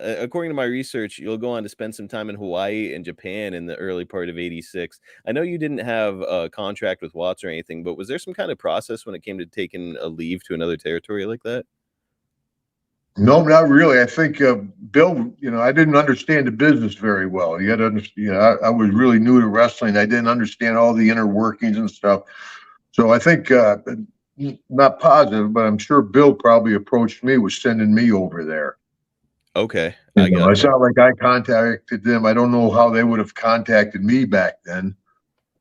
according to my research, you'll go on to spend some time in Hawaii and Japan in the early part of '86. I know you didn't have a contract with Watts or anything, but was there some kind of process when it came to taking a leave to another territory like that? No, not really. I think Bill, I didn't understand the business very well. You got to understand, I was really new to wrestling. I didn't understand all the inner workings and stuff. So I think, not positive, but I'm sure Bill probably approached me, was sending me over there. Okay, I got It's not like I contacted them. I don't know how they would have contacted me back then,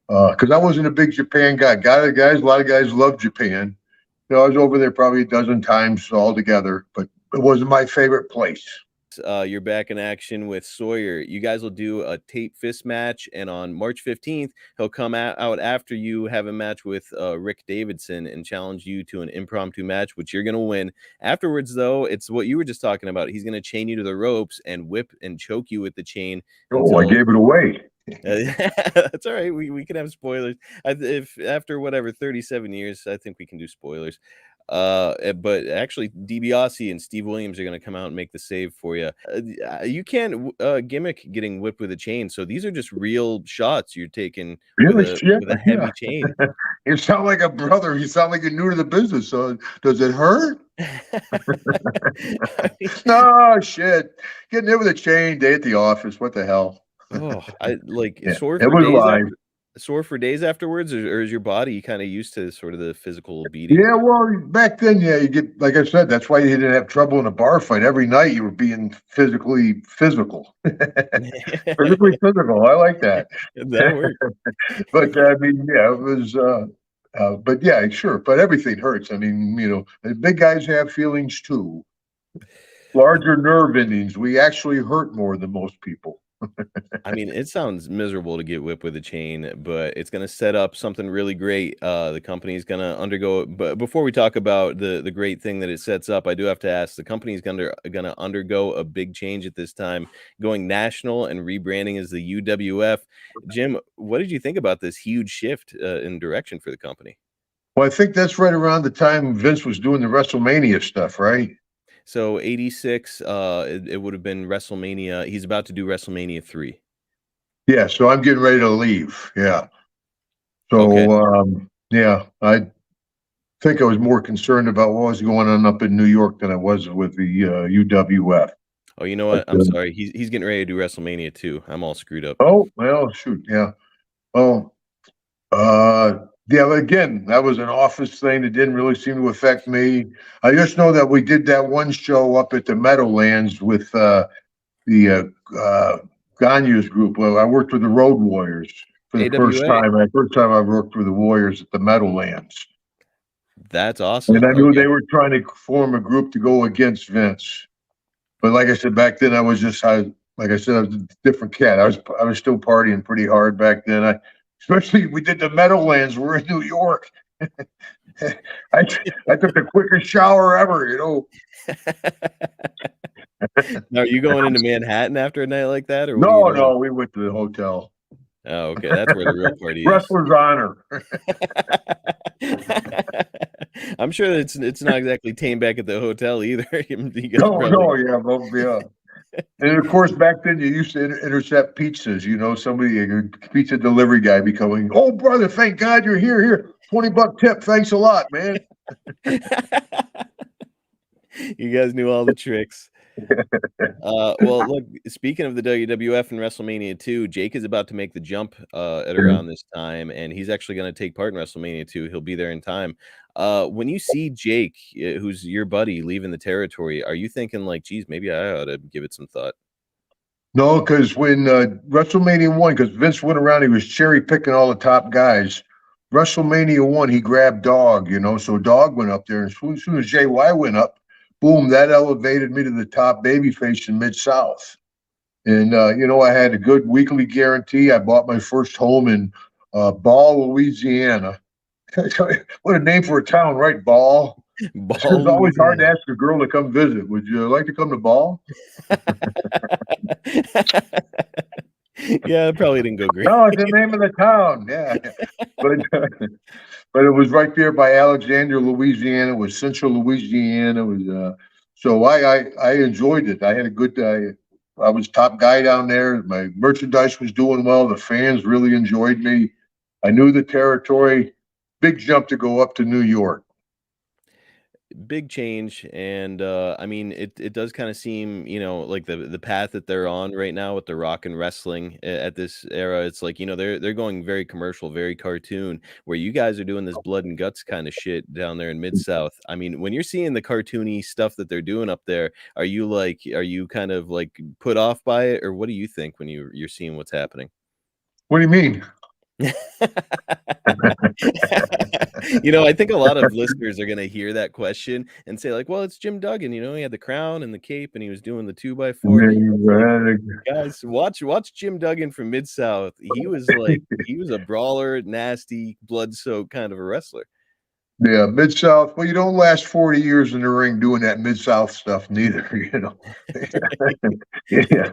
because I wasn't a big Japan guy. A lot of guys love Japan. I was over there probably a dozen times altogether, but it wasn't my favorite place. You're back in action with Sawyer. You guys will do a tape fist match, and on March 15th, he'll come out after you have a match with Rick Davidson and challenge you to an impromptu match, which you're going to win. Afterwards, though, it's what you were just talking about. He's going to chain you to the ropes and whip and choke you with the chain. I gave it away. That's all right. We can have spoilers. If after whatever 37 years, I think we can do spoilers. But actually, DiBiase and Steve Williams are going to come out and make the save for you. You can't gimmick getting whipped with a chain. So these are just real shots you're taking with a heavy chain. You sound like a brother. You sound like you're new to the business. So does it hurt? No, shit. Getting hit with a chain day at the office. What the hell? Oh, I like sore for days afterwards, or is your body kind of used to sort of the physical beating? Yeah, well, back then, you get, like I said, that's why you didn't have trouble in a bar fight. Every night you were being physically physical. Physically physical. I like that. That worked. But I mean, yeah, it was. But yeah, sure. But everything hurts. I mean, the big guys have feelings too. Larger nerve endings. We actually hurt more than most people. I mean, it sounds miserable to get whipped with a chain, but it's going to set up something really great. The company's going to undergo. But before we talk about the great thing that it sets up, I do have to ask: the company's going to undergo a big change at this time, going national and rebranding as the UWF. Jim, what did you think about this huge shift in direction for the company? Well, I think that's right around the time Vince was doing the WrestleMania stuff, right? So 86, it would have been WrestleMania. He's about to do WrestleMania 3. Yeah, so I'm getting ready to leave. Yeah. So, okay. Yeah, I think I was more concerned about what was going on up in New York than I was with the UWF. Oh, you know what? I'm sorry. He's getting ready to do WrestleMania 2. I'm all screwed up. Oh, well, shoot. Yeah. Oh, yeah, but again, that was an office thing that didn't really seem to affect me. I just know that we did that one show up at the Meadowlands with the Gagne's group. Well, I worked with the Road Warriors for the first time. First time I worked with the Warriors at the Meadowlands. That's awesome. And I knew they were trying to form a group to go against Vince. But like I said, back then I was a different cat. I was still partying pretty hard back then. Especially we did the Meadowlands. We're in New York. I took the quickest shower ever, Now, are you going into Manhattan after a night like that? Or no, we went to the hotel. Oh, okay. That's where the real party is. Wrestler's honor. I'm sure that it's not exactly tame back at the hotel either. Yeah. And of course, back then you used to intercept pizzas. Somebody, a pizza delivery guy, becoming, "Oh, brother, thank God you're here. Here, $20 tip. Thanks a lot, man." You guys knew all the tricks. Well, look, speaking of the WWF and WrestleMania 2, Jake is about to make the jump at around this time, and he's actually going to take part in WrestleMania 2. He'll be there in time. When you see Jake, who's your buddy, leaving the territory, are you thinking like, geez, maybe I ought to give it some thought? No, because when WrestleMania 1, because Vince went around, he was cherry picking all the top guys. WrestleMania 1, he grabbed Dog, so Dog went up there, and as soon as JY went up, boom, that elevated me to the top babyface in Mid-South. And, I had a good weekly guarantee. I bought my first home in Ball, Louisiana. What a name for a town, right? Ball. It's always hard to ask a girl to come visit. Would you like to come to Ball? Yeah, it probably didn't go great. No, it's the name of the town. Yeah. But it was right there by Alexandria, Louisiana. It was Central Louisiana. It was So I enjoyed it. I had a good I was top guy down there. My merchandise was doing well. The fans really enjoyed me. I knew the territory. Big jump to go up to New York. Big change, and I mean, it does kind of seem, like the path that they're on right now with the rock and wrestling at this era. It's like, they're going very commercial, very cartoon, where you guys are doing this blood and guts kind of shit down there in Mid South. I mean, when you're seeing the cartoony stuff that they're doing up there, are you kind of like put off by it, or what do you think when you're seeing what's happening? What do you mean? I think a lot of listeners are gonna hear that question and say, like, "Well, it's Jim Duggan, he had the crown and the cape, and he was doing the 2x4." It's like, guys, watch Jim Duggan from Mid South. He was a brawler, nasty, blood-soaked kind of a wrestler. Yeah, Mid South. Well, you don't last 40 years in the ring doing that Mid South stuff, neither. Yeah,